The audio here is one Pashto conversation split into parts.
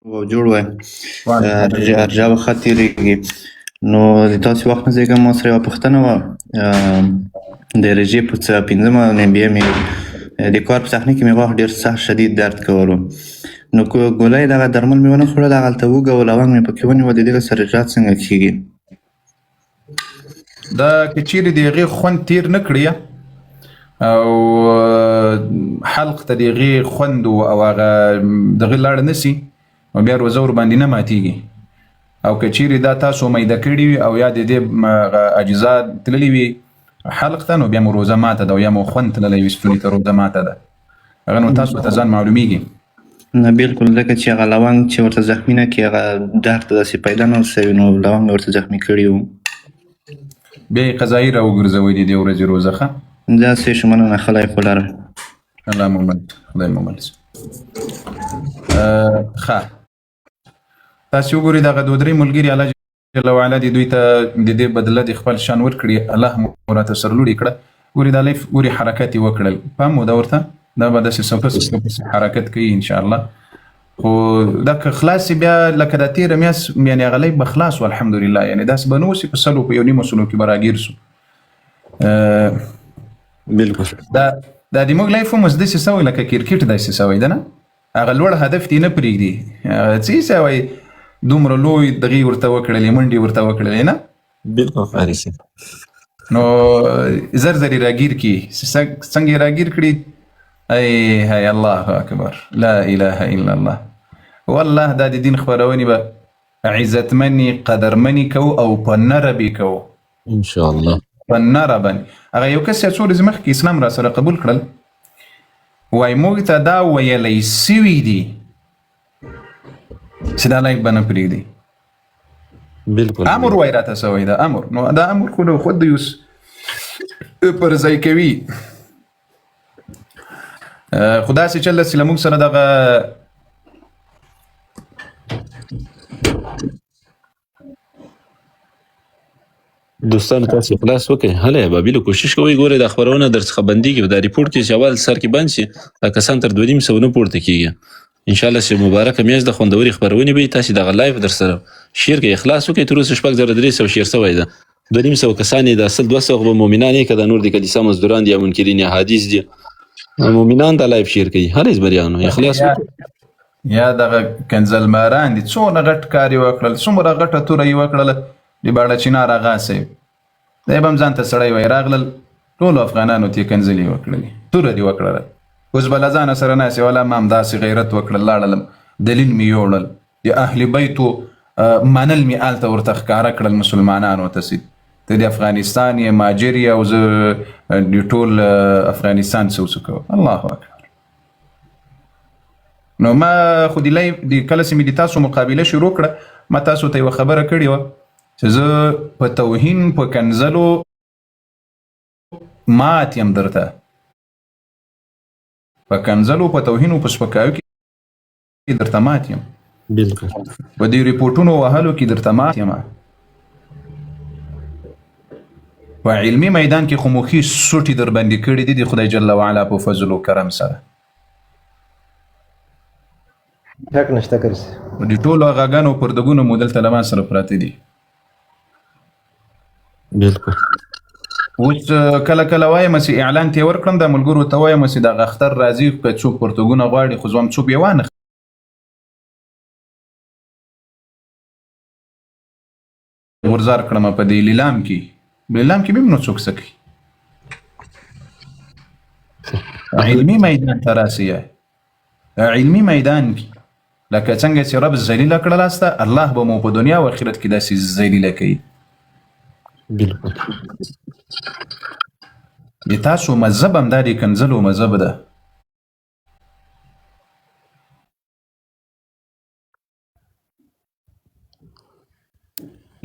جوړ وای ارجا به ښه تېرېږي. نو د داسې وخت نه زېږم ما سره یوه پوښتنه وه د رژې په 5مه نمبې مې د کار په صحنه کې مې غاښ ډېر سخت شدید درد کولو. نو ګولۍ دغه درمل مې ونه خوړل، هغلته وږه او لونګ مې پکې ونیوه. د دغه سره رژا څنګه کېږي؟ دا که چیرې د هغې خوند تېر نه کړي او حلق ته د هغې خوند او هغه دغه لاړ نه سي نو بیا روزه ورباندې نه ماتېږي. او که چیرې دا تاسو میده کړي وي او یا د دې اجزا تللي وي حلق ته نو بیا مو روزه ماته ده او یا مو خوند تللی وي ستوني ته روزه ماته ده. هغه نو تاسو ته ځان معلومیږي. نه بالکل، ځکه چې هغه لونګ چې ورته زخمي نه کړي هغه درد داسې پیدا نه ورسوي، نو لونګ ورته زخمي کړي وو. بیا یې قضایي راوګرځوئ د دې ورځې روزه ښه. داسې شو، مننه. خدای خو لره. الله مو مل، خدای مو مل. ښه تاسې وګورئ دغه دوه درې ملګري الله جل وعلا دې دوی ته د دې بدله د خپل شان ورکړي، الله مو راته سرلوړي کړه. ګورئ دا لیف ګورئ حرکت یې وکړل، پام مو ده ورته، دا به داسې څوکه حرکت کوي انشاءالله. خو دا که خلاص بیا لکه دا تېره میاشت یعنې هغه لیف به خلاص و الحمدلله، یعنې داسې به نه اوسي په سلو په یو نیمو سلو کې به راګیر سو. بالکل دا د موږ لیف هم اوس داسې سوی لکه کرکټ داسې سوی ده نه، هغه لوړ هدف دې نه پرېږدي، څه یې سوی دومره لوی دغې ورته وکړلې منډې ورته وکړلې نه بالکل فارسي نو زر زر یې راګیر کړي. څنګه یې راګیر کړي؟ ای هی الله اکبر لا اله الا الله. والله دا د دین خپرونې به عزتمنې قدرمنې کوو او په نره به یې کوو انشاءالله. په نره باندې هغه یو کس یو څو ورځې مخکې اسلام را سره قبول کړل، وایي موږ ته دا ویلی سوي دي چې دا لایف به نه پرېږدي. بالکل امر وایي راته سوی ده، امر. نو دا امر خو نو خود یوس پر ځای کوي. خو داسې چل داسې له موږ سره دغه دوستانو تاسو خلاص وکړئ. هله بابیلو کوشش کوئ ګورئ دا خپرونه درڅخه بندېږي دا ریپورټ کې چې اول سر کې بند شي دا کسان تر 2.5 نه پورته کېږي. انشاءالله چې مبارکه میاشت د خوندورې خپرونې به وي. تاسې دغه لایف در سره شیر کړئ، اخلاص وکړئ. تر اوسه 6,300 شیر سوی ده، 2.5 کسان یې د اصل 200 به مؤمنان یې که د نور د کلیسا مزدوران دي یا منکرین یا حدیث دي مؤمنان دا لایف شیر کوي. هله زبریانو اخلاص وکړئ. یا دغه کنزلماران دي څونه غټ کار یې وکړل، څومره غټه توره یې وکړله د باړه چنار اغا صاحب، دی به هم ځان ته سړی وایي راغلل ټولو افغانانو ته یې کنځلې وکړلې، توره دې وکړله. اوس به له ځانه سره ناستې ولا ما همداسې غیرت وکړل لاړلم دلیل مې یوړل د اهل بیتو منل مې هلته ورته ښکاره کړل مسلمانانو ته چې ته د افغانستان یې ماجر یې او زه د ټول افغانستان څه کوم. الله اکبر. نو ما خو د کله چې مې د تاسو مقابله شروع کړه ما تاسو ته یوه خبره کړې وه چې زه په توهین په کنځلو مات یم، درته په کنځلو په توهینو په سپکاوي کې درته مات یم، بالکل په دې ریپورټونو وهلو کې درته مات یم. په علمي میدان کې خو مخي سوټي در باندې کړي دي د خدای جل وعلا په فضل و کرم سره. حق نشته کرسي د ټولو غاګانو پردګونو مو دلته له ما سره پراته دي. بالکل اوس کله کله وایم چې اعلان ته ورکړم د ملګرو ته وایم چې دا اختر راځي که څوک پرتګونه غواړي خو زوم څوک یې وانه ورزار کړم په دې لیلام کې به نو څوک سکی علمي میدان ته راسي، علمي میدان کې لکه څنګه چې رب ذلیله کړلاسته الله به مو په دنیا او آخرت کې داسې ذلیله کوي. بالکل د تاسو مذهب هم دا د کنځلو مذهب ده.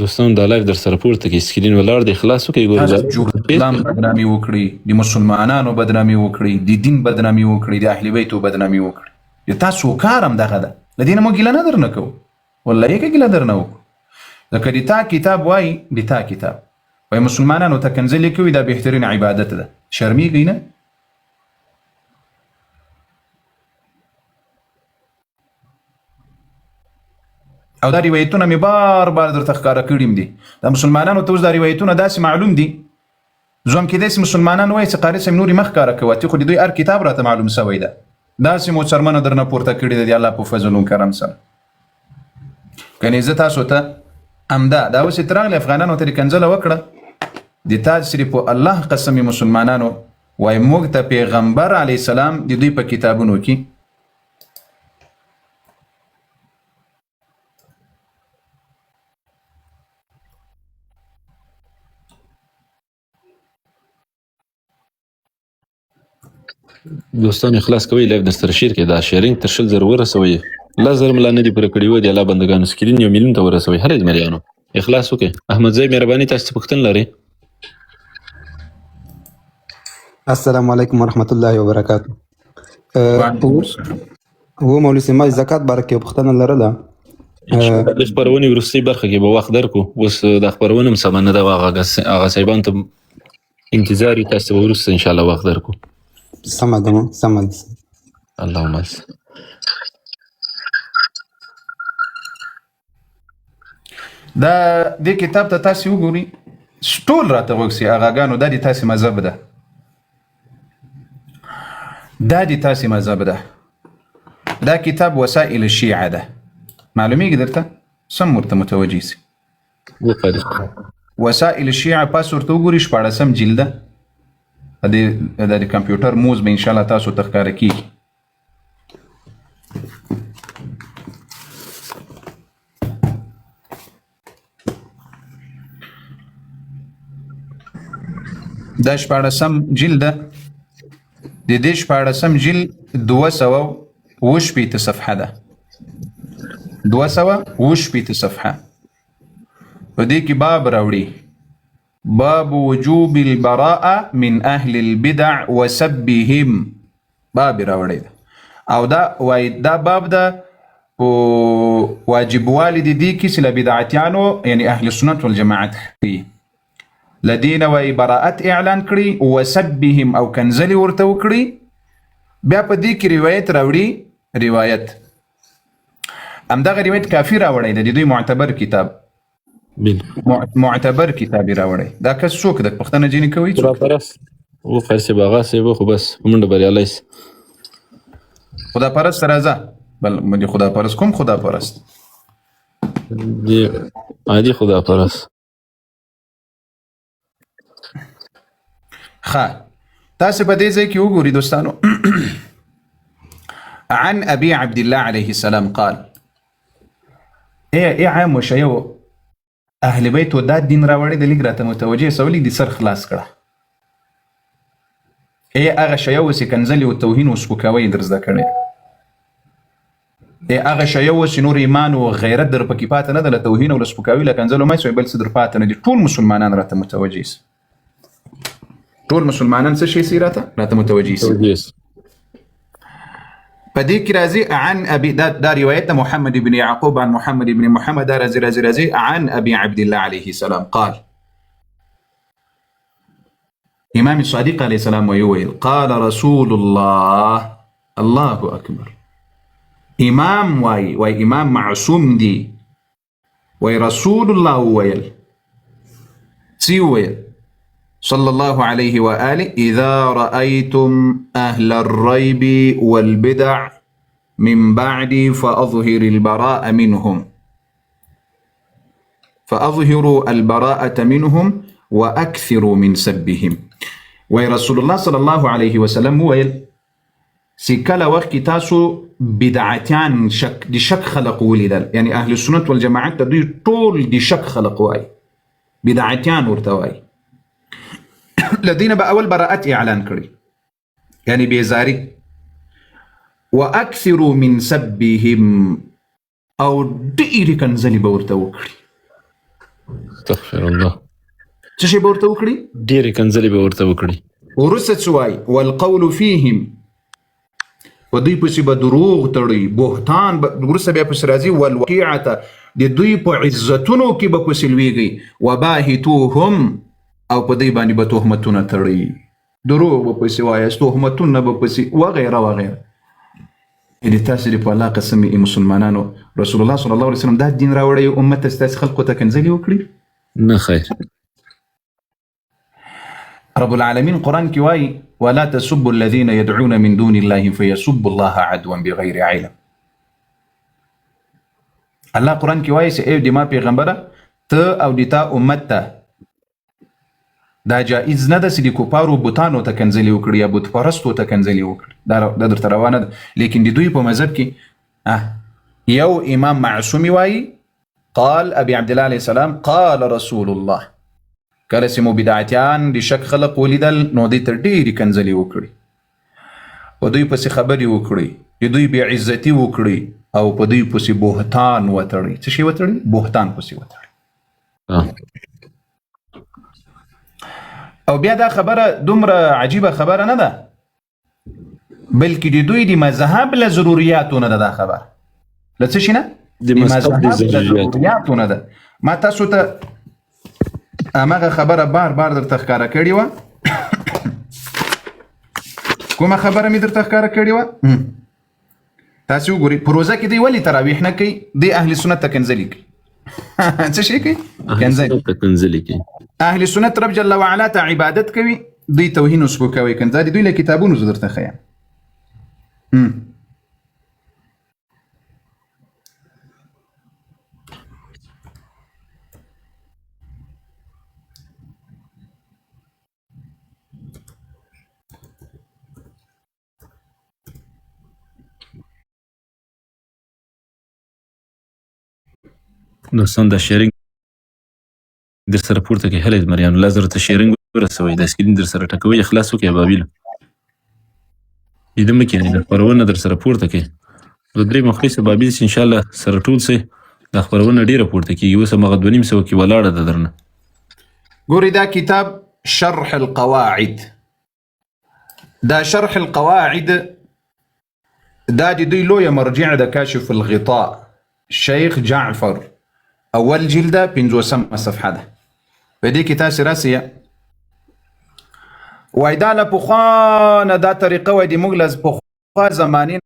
دوستانو دا لایف در سره پورته کې سکرین ولاړ دی، خلاص وکړئ. ګورئ اسلام بدنامي وکړي، د مسلمانانو بدنامي وکړي، د دین بدنامي وکړي، د اهل بیتو بدنامي وکړي. د تاسو کار هم دغه ده، له دې نه مو ګیله نه درنه کوو، والله یې که ګیله درنه وکړو. ځکه د تا کتاب وایي د تا کتاب وایي مسلمانانو ته کنځلې کوي دا بهترین عبادت ده، شرمېږئ نه؟ او دا روایتونه مې بار بار درته ښکاره کړي دي. د مسلمانانو ته اوس دا روایتونه داسې معلوم دي زوم کېدای شي مسلمانان وایي چې قاري صاحب نورې مه ښکاره کوه، ته خو د دوی هر کتاب راته معلوم شوی ده، داسې مو څرمنه درنه پورته کړې ده د الله په فضل و کرم سره. کنې زه تاسو ته همدا دا اوس چې ته راغلې افغانانو ته دې کنځله وکړه، د تاج صرف په الله قسم مسلمانانو وایي موږ ته پیغمبر علیه السلام د دوی په کتابونو کې دوستان اخلاص کوي لایو د سرشیر کې دا شیرینګ تر 10,000 ورسوي، 10,000 ملا نه دی پر کړی و دی الله بندگانو سکرین 1 میلیون ته ورسوي. هر مریانو اخلاص وکي. احمد زئی مهرباني تاسو پختن لري. السلام علیکم ورحمت الله وبرکاته. و مولوی سیمای زکات بارکه پختنه لرله د خبرونې ورستي برخه کې به وخت درکو، اوس د خبرونې هم سمنه دا هغه صاحبان ته انتظار تاسو ورسته ان شاء الله وخت درکو. سمد اللهم دا دې کتاب ته تاسو وګورئ، ټول راته وګورئ هغاګانو دا د تاسو مذهب ده، دا د تاسو مذهب ده. دا کتاب وسائل الشیعه ده، معلومیږي درته سم ورته متوجي سي. وسائل الشیعه پاس ورته وګورئ 14 جلده د کمپیوټر موز به ان شاء الله تاسو ته ښکاره کیږي. دا 14 جلد ده، د دې 14 جلد 220 صفحه ده، 220 صفحه. په دې کې باب راوړي باب وجوب البراءة من أهل البدع وسبهم، باب راوړی ده او دا وای دا باب ده واجب والد دي کې چې له بدعتیانو یعنی اهل سنت والجماعت لدین وای براءت اعلان کړي وسبهم او کنزلی ورته وکړي. بیا په دې کې روایت راوړي، روایت همدغه روایت کافی راوړی ده، د دوی معتبر کتاب معتبر کتابی راوړی. دا کس څوک د پښتنه جنې کوي خدا پرست و فارسی باغا سیبو خو بس منډه بریالی سي. خدا پرست راځه بل مې خدا پرست کوم خدا پرست دی عادي خدا پرست. ښه تاسو په دې ځای کې وګورئ دوستانو. عن ابي عبد الله عليه السلام قال ايه عام وشيو اهل بیت و دا دین راوړی د لږ راته متوجه سولی د سر خلاص کړه. هغه شیو چې کنځلې او توهین او سپکاوی در زده کړی، هغه شیو چې نور ایمان او غیرت در پکې پاتې نه ده، له توهین او له سپکاوي له کنځلو مه بل څه در پاتې نه دي. ټول مسلمانان راته متوجه سي، ټول مسلمانان څه شي سي راته متوجه سي. فدي كرازي عن أبي دا رواية محمد بن يعقوب عن محمد بن محمد رازي عن أبي عبد الله عليه السلام قال إمام الصادق عليه السلام ويويل قال رسول الله الله أكبر إمام واي إمام معصوم دي واي رسول الله ويل سيويل صلى الله عليه وآله إذا رأيتم أهل الريب والبدع من بعد فأظهر البراء منهم فأظهروا البراءة منهم وأكثروا من سبهم. ورسول الله صلى الله عليه وسلم ويل سيكالا وقت تاسو بدعتان شك دي شك خلقوا ولدال، يعني أهل السنة والجماعة دي طول دي شك خلقوا أي بدعتان ورتواي لدينا بأول براءة إعلان كري يعني بيزاري وأكثروا من سبهم أو ديري كنزلي بورتوكري. استغفر الله. تشي بورتوكري؟ ديري كنزلي بورتوكري. ورست سواي والقول فيهم ودوی پسی با دروغ تړي بهتان ورسه بیا پس راځي والوقيعه د دوی په عزتونو کې به پس لويږي وباهتوهم او په دې باندې به تهمتونه تړي، دروغ به پس وایي، تهمتونه به پس وغیره وغیره. دې تاسو دې په الله قسم ای مسلمانانو رسول الله صلی الله علیه وسلم دا دین راوړی امت ته ستاسو خلقو ته کنځلې وکړي نه خیر. رب العالمین قرآن کې وایي ولا تسبوا الذين يدعون من دون الله فيسبوا الله عدوا بغیر علم. الله قرآن کې وایي چې ای د ما پیغمبره ته او د تا امت ته دا جائز نه ده چې د کفارو بوتانو ته کنځلې وکړي یا بت پرستو ته کنځلې وکړي. دا درته روانه ده. لیکن د دوی په مذهب کې یو امام معصومي وایي قال ابي عبد الله عليه السلام قال رسول الله. کله چې مبدعتیان د شک خلق ولیدل نو دوی ته ډېرې کنځلې وکړي په دوی پسې خبرې وکړي د دوی بې عزتي وکړي او په دوی پسې بهتان وتړي. څه شی وتړي؟ بهتان پسې وتړي. او بیا دا خبره دومره عجیبه خبره نه ده بلکې د دوی د مذهب له ضرورياتو نه ده. دا خبره له څه شي نه؟ د مذهب له ضرورياتو نه ده. ما تاسو ته هماغه خبره بار درته ښکاره کړې وه. کومه خبره مې درته ښکاره کړې وه؟ تاسو وګورئ په روزه کې دوی ولې تراویح نه کوي؟ دوی اهل سنت ته کنځلې کوي. څه شي کوي؟ کنځلې کوي. اهل سنت رب جل وعلا ته عبادت کوي دوی توهین او سپکاوی کوي. دا دوی له کتابونو زه درته ښیم. دوستان دا شیرینګ در سره پورته کې هله مریانو لازم ته شیرینګ ورسوي دا سکرین در سره ټکوي اخلاص وکي ابابیل دې مکه نه خبرونه در سره پورته کې د درې مخلص ابابیل ان شاء الله سره ټول سي د خبرونه ډیره پورته کې یو سم غدونیم سو کې ولاړه ده درنه. ګوري دا کتاب شرح القواعد. دا شرح القواعد دا د دوی لویه مرجع د کاشف الغطاء شیخ جعفر اول جلده 50 صفحه ده. په دې کې تاسو راسي وای دا له پخوانه دا طریقه وای د موږ له پخوا زمانې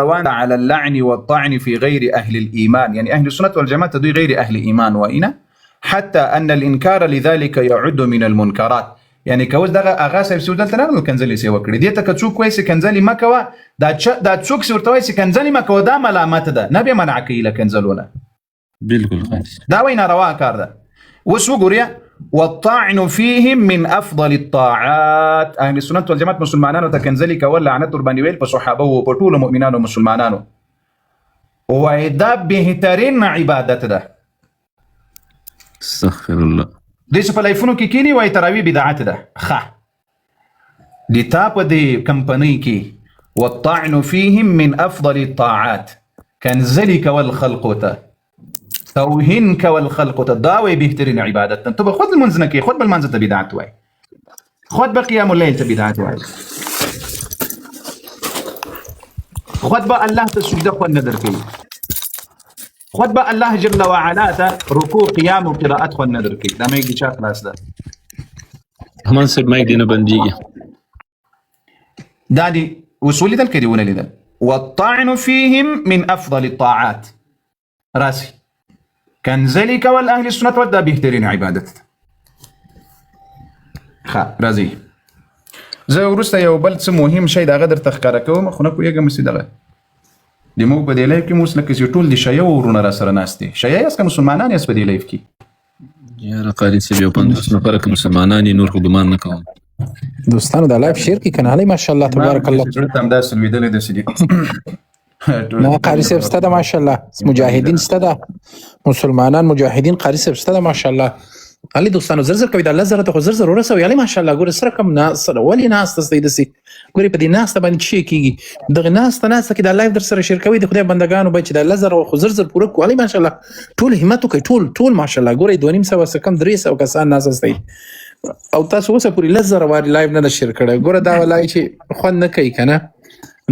روان على اللعن والطعن في غير أهل الإيمان. يعني أهل السنة والجماعة دوی غير أهل إيمان وإنا حتى أن الإنكار لذلك يعد من المنكرات. يعني كوز دغه اغا صاحب سیو دلته نه کنځلې سی وکړي دې ته څوک وایي چې کنځلې ما کوه دا څوک ورته وایي چې کنځلې ما کوه دا ملامت ده نه به منع کوي له کنځلونه. بالکل خالص دا وینا روا کار ده. اوس وګورئ والطاعن فيهم من افضل الطاعات. اهل السنة والجماعة مسلمانانو ته کنځلې کول لعنت ور باندې ویل په صحابه او په ټولو مؤمنانو مسلمانانو وای دا بهترین عبادت ده. استغفر الله. دې څه په لایفونو کې کینی وای تراوی بدعت ده. ښه د تا په دې کمپنۍ کې والطعن فيهم من افضل الطاعات کنځلې کول خلقو ته توهین کول خلقو ته دا وای بهترین عبادت ته به خود المنځ نه کې خود بل منځ ته بدعت وای خود به قیام الليل ته بدعت وای خود به الله ته سجده خو نه درکوي خود به الله جل وعلا ته رکوع قیام او قرائت خو نه درکوي. دا مې چا خلاص ده همان سب مایک دینه بنديږي دا دي وصول دل کې دیونه لیدل والطعن فيهم من افضل الطاعات راسي کنځلې کول اهل سنت ول دا بهترین عبادت. ښه راځي زه ورسته یو بل څه مهم شی دا غدر تخکاره کوم خو نه پوهیږم چې دغه د موږ په دې لایف کې موږ لکه چې ټول د شیعه ورونه را سره ناست دي. شیعه یاست که مسلمانان یاست په دې لایف کې؟ یاره قاری صاحب یو 50 نفر که مسلمانان نور خو ګمان نه کوم. دوستانو دا لایف شیر کی کنه علی ماشاءالله تبارک الله. تم دا سلویدل د سړي نه قاری صاحب ستاده ماشاءالله مجاهدین ستاده مسلمانان مجاهدین قاری صاحب ستاده ماشاءالله. علي دوستانو زرزر کوي دا الله زره ته زرزر ورسوي علي ماشاءالله ګوره سره کم ناس ولې ناس تاسو دسي ګوري په دې ناس ته باندې شي کیږي دغه ناس ته ناس کې دا لایف در سره شیر کوي د خدای بندگانو به چې دا الله زره خو زرزر پوره کوي علي ماشاءالله ټول همت کوي ټول ماشاءالله ګوري 2.5 کم 300 کسان ناس استي او تاسو اوسه پوری لزر واری لایف نه شیر کړه ګوره دا ولای چې خو نه کوي کنه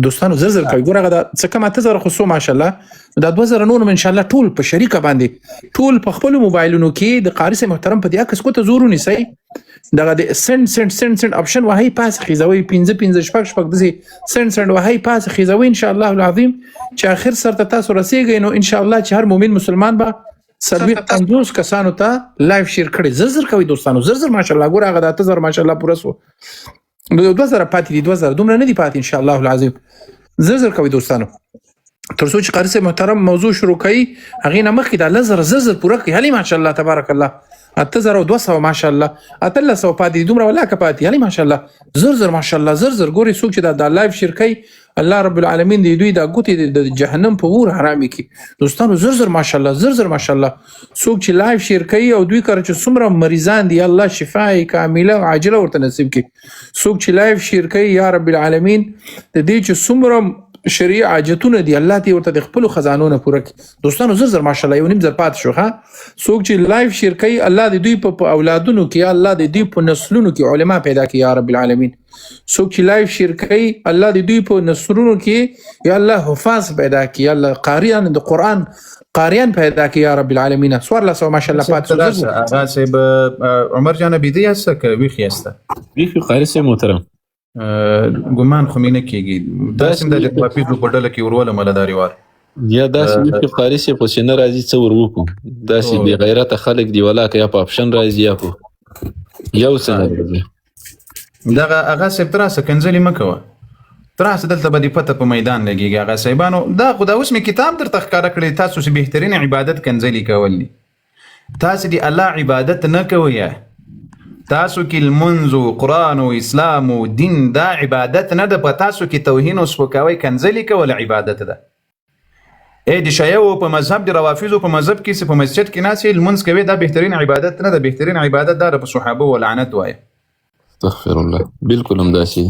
دوستانو زرزر کوي ګوره غدا څه کوم 8000 خو ماشاءالله دا 2000 نور ان شاء الله ټول په شریکه باندې ټول په خپل موبایلونو کې د قاری صاحب محترم په دې عکس کو ته زورونی سي دغه د سند اپشن وهي پاس خیزوي 15 شپږ دسي سند وهي پاس خیزوي ان شاء الله العظیم چې اخر سره تاسو رسیږئ نو ان شاء الله چې هر مؤمن مسلمان به سروي 50 کسانو ته لایف شیر کړي زر کوي دوستانو زر ماشاءالله ګور هغه د 8000 ماشاءالله پوره سو نو 2000 پاتې دي 2000 دومره نه دي پاتې ان شاء الله العظیم زر کوي دوستانو تر څو چې قاری صاحب محترم موضوع شروع کړي هغه نه مخکې د لزر زر پوره کړي هلي ماشاءالله تبارک الله 8200 ماشاءالله 300 پاتې دومره ولا کپاتې هلي ماشاءالله زر ماشاءالله زر ګوري څوک چې د لایف شیر کوي الله رب العالمین دې دوی د ګوتې د جهنم په ور حرامي کی دوستانو زر ماشاءالله زر ماشاءالله څوک چې لایف شیر کوي او دوی کار چې څومره مریضان دي الله شفای کامله عاجله ورته نصیب کی څوک چې لایف شیر کوي یا رب العالمین د دې چې څومره شریع حاجتونه دي الله دې ورته د خپل خزانو نه پوره کړي دوستانو زر ماشاءالله یو نیم زر پات شو ها څوک چې لایف شیر کوي الله دې دوی په اولادونو کې الله دې دوی په نسلونو کې علما پیدا کړي یا رب العالمین څوک چې لایف شیر کوي الله دې دوی په نسلونو کې یا الله حفاظ پیدا کړي یا الله قاریان د قران قاریان پیدا کړي یا رب العالمین سوار الله ماشاءالله پات شو هغه صاحب عمر جان بيدي اسه کوي خيسته وی قاری صاحب محترم ګمان خو مینه کېږي داسې د جوابي په ډله کې وروله ملداري وار یا داسې وی قاری صاحب په سینه راځي څو ورکو داسې بی غیرت خلک دی ولا که یا په اپشن راځي یا په یو څه دغه هغه صاحب تراسه کنځلې مکوه تراسه دلته به دې پته په میدان لګیږي هغه صاحبانو دا خو دا اوس مې کتاب درته ښکاره کړی تاسو چې بهترین عبادت کنځلې کول دي تاسو دې الله عبادت نه کوئ تاسو کې المنځ او قرآن او اسلام او دین دا عبادت نه ده په تاسو کې توهین او سپکاوی کنځلې کول عبادت ده د شیعو په مذهب د روافضو په مذهب کې په مسجد کې ناس المنځ کوي دا بهترین عبادت نه ده بهترین عبادت دا په صحابه او لعنت وایي استغفر الله بالکل هم داسې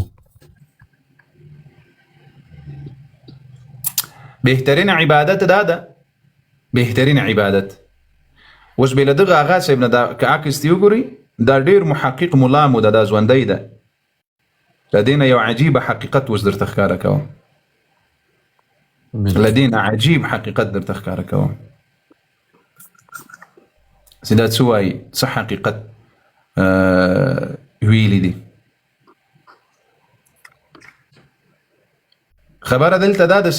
بهترین عبادت دا ده بهترین عبادت اوس بل دغه هغه صاحب نه دا که عکس دی وګوري دا ډیر محقق مولا مو دا ژوندۍ ده لدينا یو عجیب حقیقت وز درته ښکاره کوم لدينا عجیب حقیقت درته ښکاره کوم چې دا څه وایي څه حقیقت ویلی دي خبره دلته دا د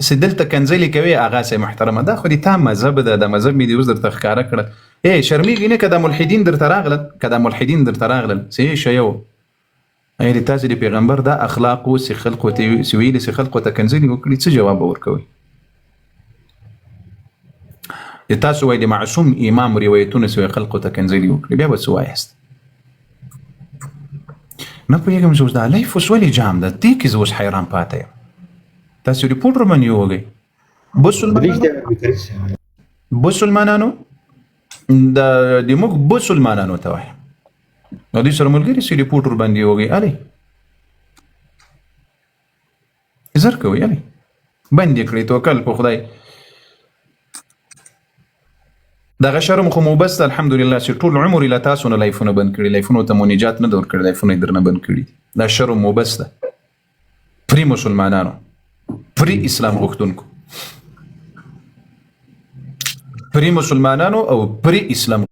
چې دلته کنځلې کوي هغه سه محترمه دا خو دې تا مذهب ده د مذهب مې دې اوس درته ښکاره کړه شرمېږي نه که دا ملحدین درته راغلل څه شی یو دې تاسو د پیغمبر دا اخلاق او چې خلقو ته ویلي چې خلقو ته کنځلې وکړي څه جواب ورکوي تاسو وایي د معصوم امام روایتونه چې خلقو ته کنځلې وکړي بیا به څه وایاست نه پوهېږم چې اوس دا لایف اوس ولې جام ده دې کې زه اوس حیران پاته یم تاسو ریپورټ باندې وګورئ مسلمانانو د موږ مسلمانانو ته وایي نو دوی سره ملګري چې ریپورټ باندې وګورئ علي زر کوي علي باندې کړی توکل په خدای دغه شرم خو مو بس الحمدلله چې ټول عمر له تاسو نه لایفونه بند کړي لایفونو ته مو نجات نه در کړی لایفونه درنه بند کړي دا شرم مو بس ده پری مسلمانانو پری اسلام غوښتونکو پری مسلمانانو او پری اسلام